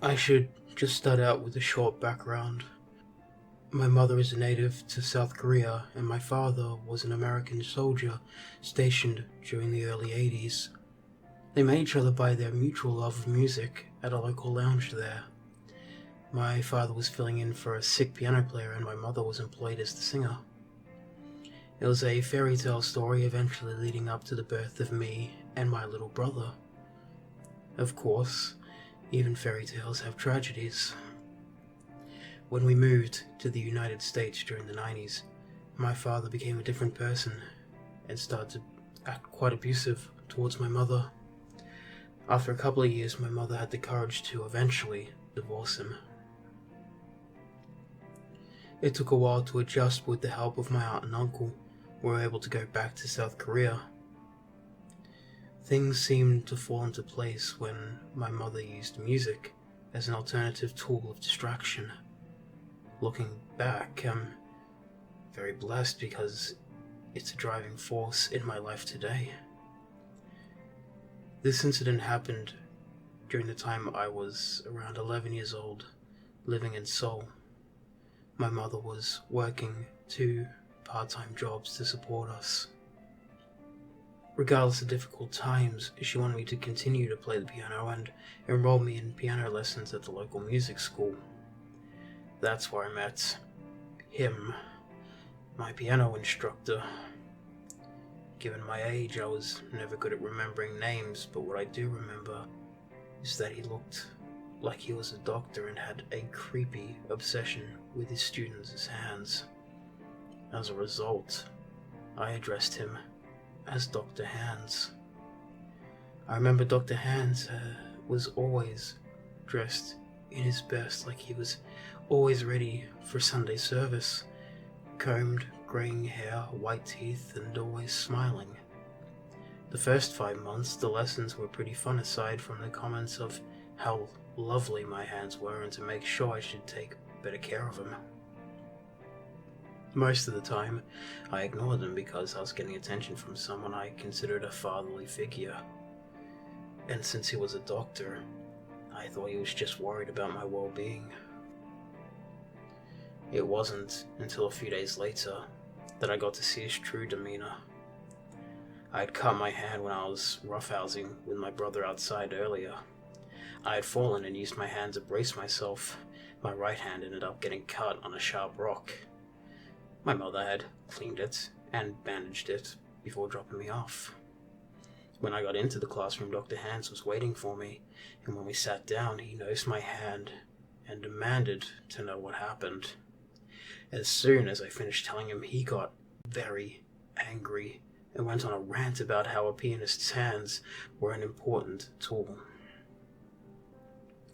I should just start out with a short background. My mother is a native to South Korea, and my father was an American soldier stationed during the early 80s. They met each other by their mutual love of music at a local lounge there. My father was filling in for a sick piano player, and my mother was employed as the singer. It was a fairy tale story eventually leading up to the birth of me and my little brother. Of course, even fairy tales have tragedies. When we moved to the United States during the 90s, my father became a different person and started to act quite abusive towards my mother. After a couple of years, my mother had the courage to eventually divorce him. It took a while to adjust. With the help of my aunt and uncle, we were able to go back to South Korea. Things seemed to fall into place when my mother used music as an alternative tool of distraction. Looking back, I'm very blessed because it's a driving force in my life today. This incident happened during the time I was around 11 years old, living in Seoul. My mother was working 2 part-time jobs to support us. Regardless of difficult times, she wanted me to continue to play the piano and enroll me in piano lessons at the local music school. That's where I met him, my piano instructor. Given my age, I was never good at remembering names, but what I do remember is that he looked like he was a doctor and had a creepy obsession with his students' hands. As a result, I addressed him as Dr. Hands. I remember Dr. Hands was always dressed in his best, like he was always ready for Sunday service, combed, graying hair, white teeth, and always smiling. The first 5 months, the lessons were pretty fun aside from the comments of how lovely my hands were and to make sure I should take better care of them. Most of the time, I ignored them because I was getting attention from someone I considered a fatherly figure. And since he was a doctor, I thought he was just worried about my well-being. It wasn't until a few days later that I got to see his true demeanor. I had cut my hand when I was roughhousing with my brother outside earlier. I had fallen and used my hand to brace myself. My right hand ended up getting cut on a sharp rock. My mother had cleaned it and bandaged it before dropping me off. When I got into the classroom, Dr. Hands was waiting for me, and when we sat down, he noticed my hand and demanded to know what happened. As soon as I finished telling him, he got very angry and went on a rant about how a pianist's hands were an important tool.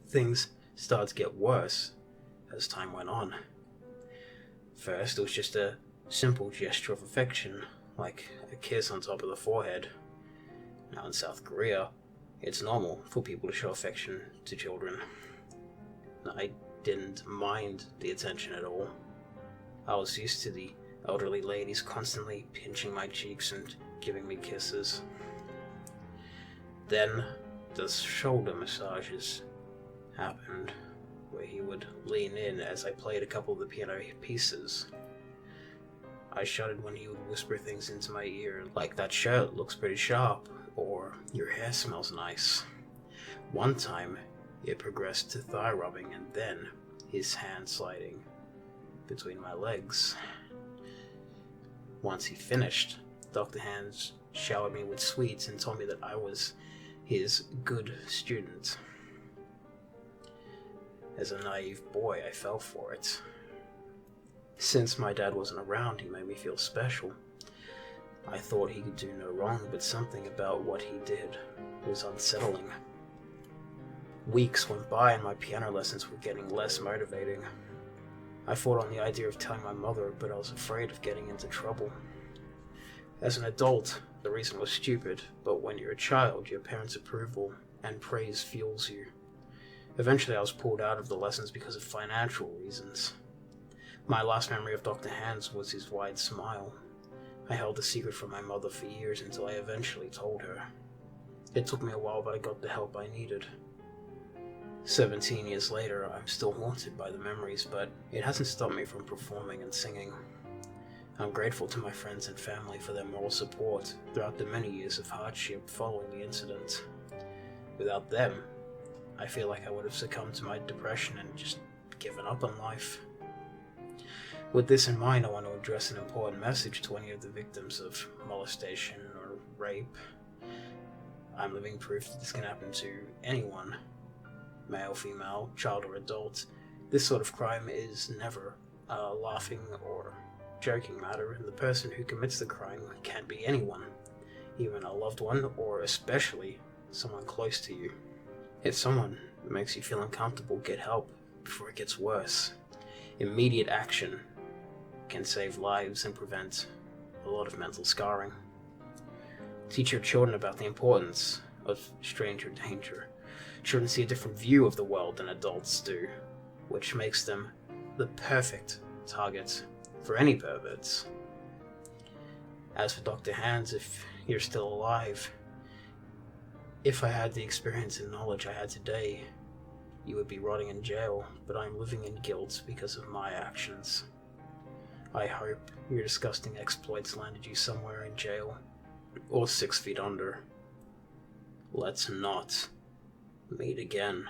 Things started to get worse as time went on. First, it was just a simple gesture of affection, like a kiss on top of the forehead. Now in South Korea, it's normal for people to show affection to children. I didn't mind the attention at all. I was used to the elderly ladies constantly pinching my cheeks and giving me kisses. Then, the shoulder massages happened, where he would lean in as I played a couple of the piano pieces. I shuddered when he would whisper things into my ear, like "that shirt looks pretty sharp," or "your hair smells nice." One time, it progressed to thigh rubbing and then his hand sliding between my legs. Once he finished, Dr. Hands showered me with sweets and told me that I was his good student. As a naive boy, I fell for it. Since my dad wasn't around, he made me feel special. I thought he could do no wrong, but something about what he did was unsettling. Weeks went by and my piano lessons were getting less motivating. I fought on the idea of telling my mother, but I was afraid of getting into trouble. As an adult, the reason was stupid, but when you're a child, your parents' approval and praise fuels you. Eventually, I was pulled out of the lessons because of financial reasons. My last memory of Dr. Hands was his wide smile. I held the secret from my mother for years until I eventually told her. It took me a while, but I got the help I needed. 17 years later, I'm still haunted by the memories, but it hasn't stopped me from performing and singing. I'm grateful to my friends and family for their moral support throughout the many years of hardship following the incident. Without them, I feel like I would have succumbed to my depression and just given up on life. With this in mind, I want to address an important message to any of the victims of molestation or rape. I'm living proof that this can happen to anyone, male, female, child or adult. This sort of crime is never a laughing or joking matter, and the person who commits the crime can be anyone, even a loved one or especially someone close to you. If someone makes you feel uncomfortable, get help before it gets worse. Immediate action can save lives and prevent a lot of mental scarring. Teach your children about the importance of stranger danger. Children see a different view of the world than adults do, which makes them the perfect target for any perverts. As for Dr. Hands, if you're still alive, if I had the experience and knowledge I had today, you would be rotting in jail, but I'm living in guilt because of my actions. I hope your disgusting exploits landed you somewhere in jail, or 6 feet under. Let's not meet again.